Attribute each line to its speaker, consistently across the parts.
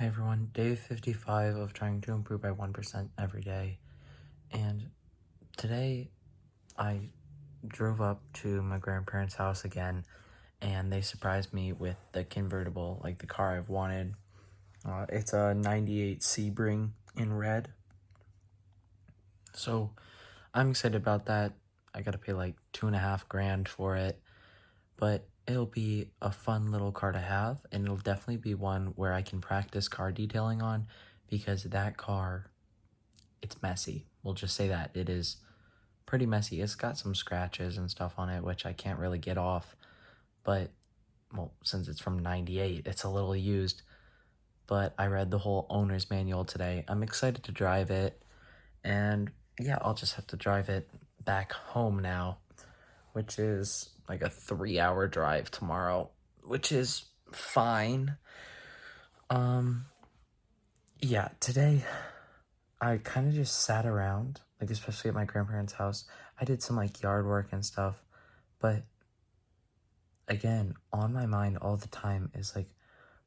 Speaker 1: Hey everyone, day 55 of trying to improve by 1% every day. And today I drove up to my grandparents' house again and they surprised me with the convertible, like the car I've wanted. It's a 98 Sebring in red. So I'm excited about that. I gotta pay like $2.5 grand for it, but it'll be a fun little car to have, and it'll definitely be one where I can practice car detailing on because that car, it's messy. We'll just say that. It is pretty messy. It's got some scratches and stuff on it, which I can't really get off, but, well, since it's from 98, it's a little used, but I read the whole owner's manual today. I'm excited to drive it, and yeah, I'll just have to drive it back home now, which is like a 3-hour drive tomorrow, which is fine. Yeah, today I kind of just sat around, like especially at my grandparents' house. I did some like yard work and stuff, but again, on my mind all the time is like,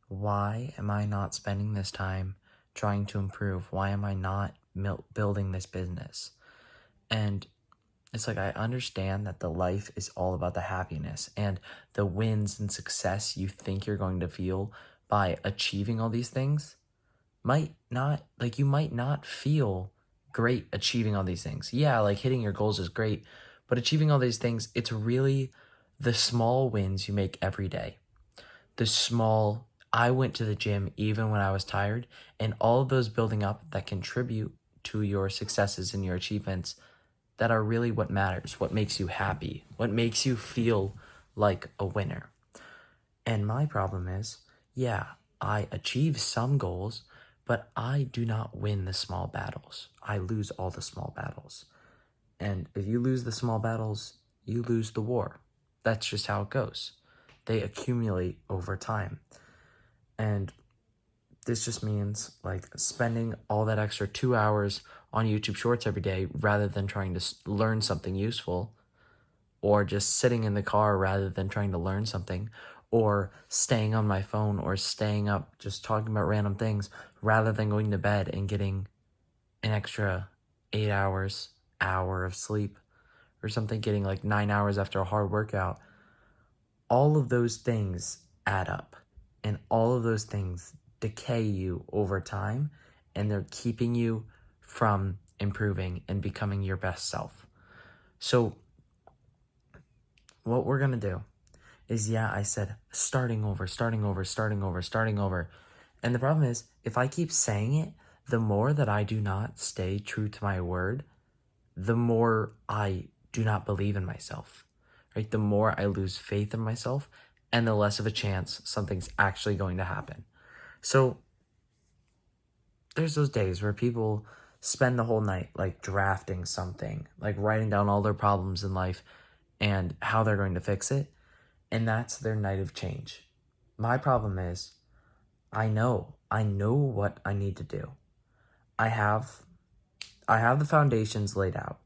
Speaker 1: why am I not spending this time trying to improve? Why am I not building this business? And it's like I understand that the life is all about the happiness and the wins and success you think you're going to feel by achieving all these things you might not feel great achieving all these things. Yeah, like hitting your goals is great, but achieving all these things, it's really the small wins you make every day. I went to the gym even when I was tired, and all of those building up that contribute to your successes and your achievements that are really what matters, what makes you happy, what makes you feel like a winner. And my problem is, yeah, I achieve some goals, but I do not win the small battles. I lose all the small battles. And if you lose the small battles, you lose the war. That's just how it goes. They accumulate over time. And this just means like spending all that extra 2 hours on YouTube Shorts every day rather than trying to learn something useful, or just sitting in the car rather than trying to learn something, or staying on my phone or staying up just talking about random things rather than going to bed and getting an extra 8 hours, hour of sleep or something, getting like 9 hours after a hard workout. All of those things add up, and all of those things decay you over time, and they're keeping you from improving and becoming your best self. So what we're going to do is, yeah, I said starting over. And the problem is, if I keep saying it, the more that I do not stay true to my word, the more I do not believe in myself, right? The more I lose faith in myself, and the less of a chance something's actually going to happen. So there's those days where people spend the whole night like drafting something, like writing down all their problems in life and how they're going to fix it. And that's their night of change. My problem is, I know what I need to do. I have the foundations laid out.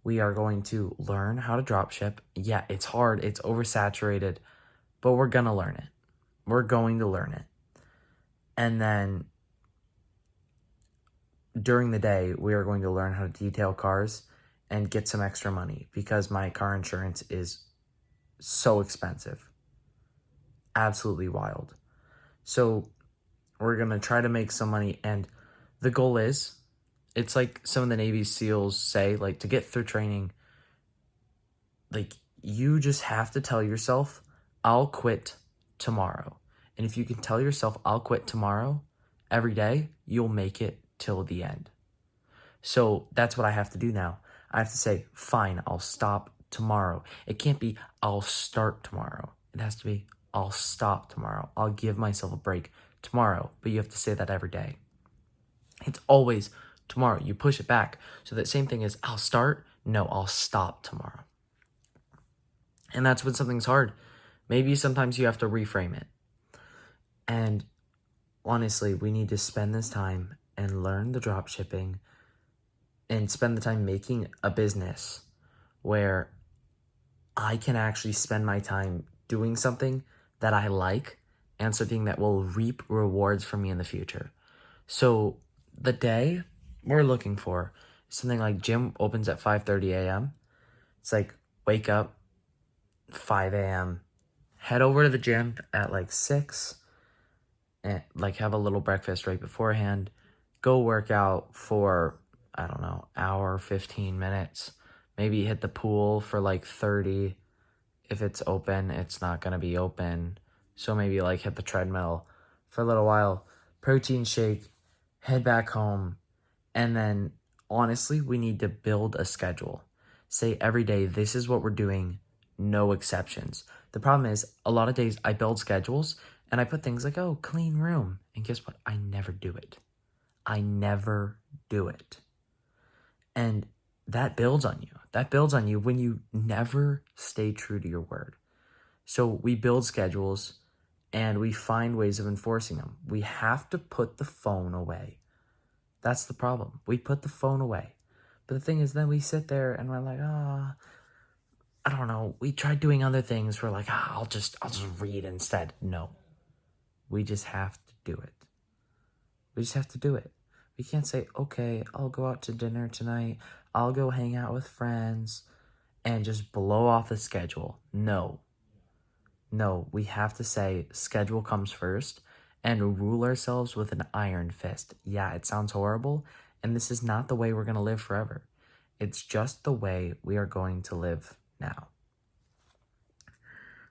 Speaker 1: We are going to learn how to dropship. Yeah, it's hard, it's oversaturated, but we're going to learn it. We're going to learn it. And then during the day, we are going to learn how to detail cars and get some extra money because my car insurance is so expensive. Absolutely wild. So we're going to try to make some money, and the goal is, it's like some of the Navy SEALs say, like, to get through training, like, you just have to tell yourself, I'll quit tomorrow. And if you can tell yourself, I'll quit tomorrow every day, you'll make it till the end. So that's what I have to do now. I have to say, fine, I'll stop tomorrow. It can't be, I'll start tomorrow. It has to be, I'll stop tomorrow. I'll give myself a break tomorrow. But you have to say that every day. It's always tomorrow. You push it back. So that same thing is, I'll start. No, I'll stop tomorrow. And that's when something's hard. Maybe sometimes you have to reframe it. And honestly, we need to spend this time and learn the drop shipping and spend the time making a business where I can actually spend my time doing something that I like and something that will reap rewards for me in the future. So the day we're looking for is something like gym opens at 5:30 a.m. It's like wake up 5 a.m., head over to the gym at like 6, and like have a little breakfast right beforehand, go work out for, I don't know, hour, 15 minutes, maybe hit the pool for like 30. If it's open, it's not going to be open. So maybe like hit the treadmill for a little while, protein shake, head back home. And then honestly, we need to build a schedule. Say every day, this is what we're doing, no exceptions. The problem is a lot of days I build schedules and I put things like, oh, clean room. And guess what? I never do it. I never do it. And that builds on you. That builds on you when you never stay true to your word. So we build schedules and we find ways of enforcing them. We have to put the phone away. That's the problem. We put the phone away. But the thing is, then we sit there and we're like, I don't know. We tried doing other things. We're like, I'll just read instead. No, we just have to do it. We just have to do it. We can't say, okay, I'll go out to dinner tonight. I'll go hang out with friends and just blow off the schedule. No, we have to say schedule comes first and rule ourselves with an iron fist. Yeah, it sounds horrible. And this is not the way we're going to live forever. It's just the way we are going to live now.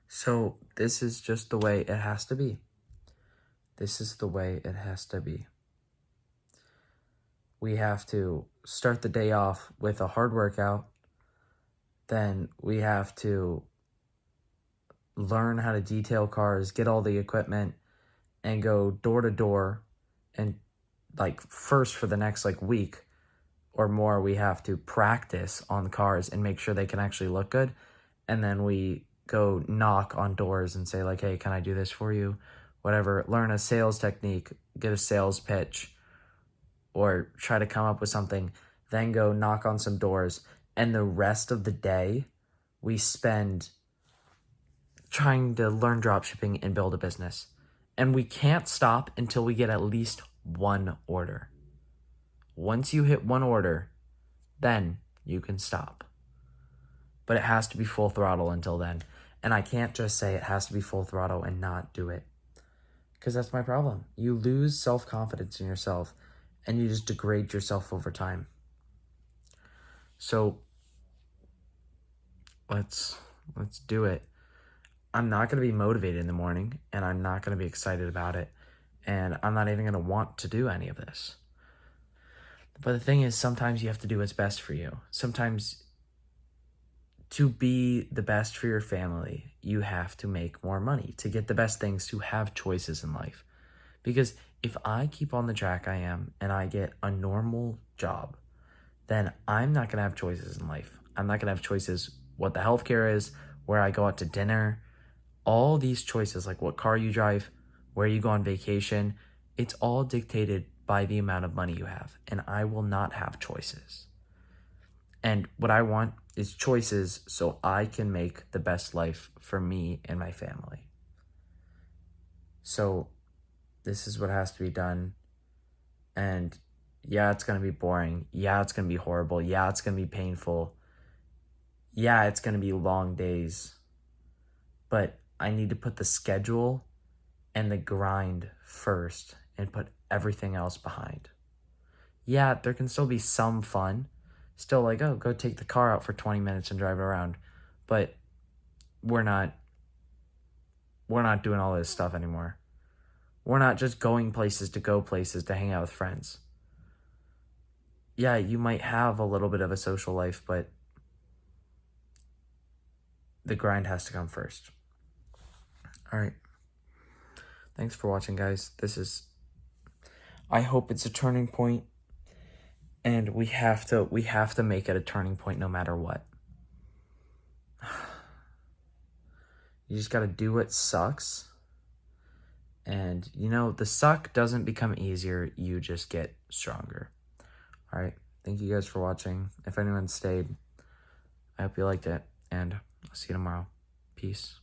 Speaker 1: So this is just the way it has to be. This is the way it has to be. We have to start the day off with a hard workout. Then we have to learn how to detail cars, get all the equipment, and go door to door. And like first for the next like week or more, we have to practice on cars and make sure they can actually look good. And then we go knock on doors and say like, hey, can I do this for you? Whatever, learn a sales technique, get a sales pitch, or try to come up with something, then go knock on some doors. And the rest of the day we spend trying to learn dropshipping and build a business. And we can't stop until we get at least one order. Once you hit one order, then you can stop. But it has to be full throttle until then. And I can't just say it has to be full throttle and not do it. Because that's my problem. You lose self-confidence in yourself and you just degrade yourself over time. So let's do it. I'm not going to be motivated in the morning, and I'm not going to be excited about it, and I'm not even going to want to do any of this. But the thing is, sometimes you have to do what's best for you. Sometimes to be the best for your family, you have to make more money. To get the best things, to have choices in life. Because if I keep on the track I am and I get a normal job, then I'm not going to have choices in life. I'm not going to have choices what the healthcare is, where I go out to dinner, all these choices, like what car you drive, where you go on vacation, it's all dictated by the amount of money you have. And I will not have choices. And what I want is choices so I can make the best life for me and my family. So this is what has to be done. And yeah, it's going to be boring. Yeah, it's going to be horrible. Yeah, it's going to be painful. Yeah, it's going to be long days. But I need to put the schedule and the grind first and put everything else behind. Yeah, there can still be some fun. Still like, oh, go take the car out for 20 minutes and drive it around. But we're not doing all this stuff anymore. We're not just going places to go places to hang out with friends. Yeah, you might have a little bit of a social life, but the grind has to come first. All right. Thanks for watching, guys. I hope it's a turning point, and we have to make it a turning point no matter what. You just got to do what sucks. And, the suck doesn't become easier. You just get stronger. All right. Thank you guys for watching. If anyone stayed, I hope you liked it. And I'll see you tomorrow. Peace.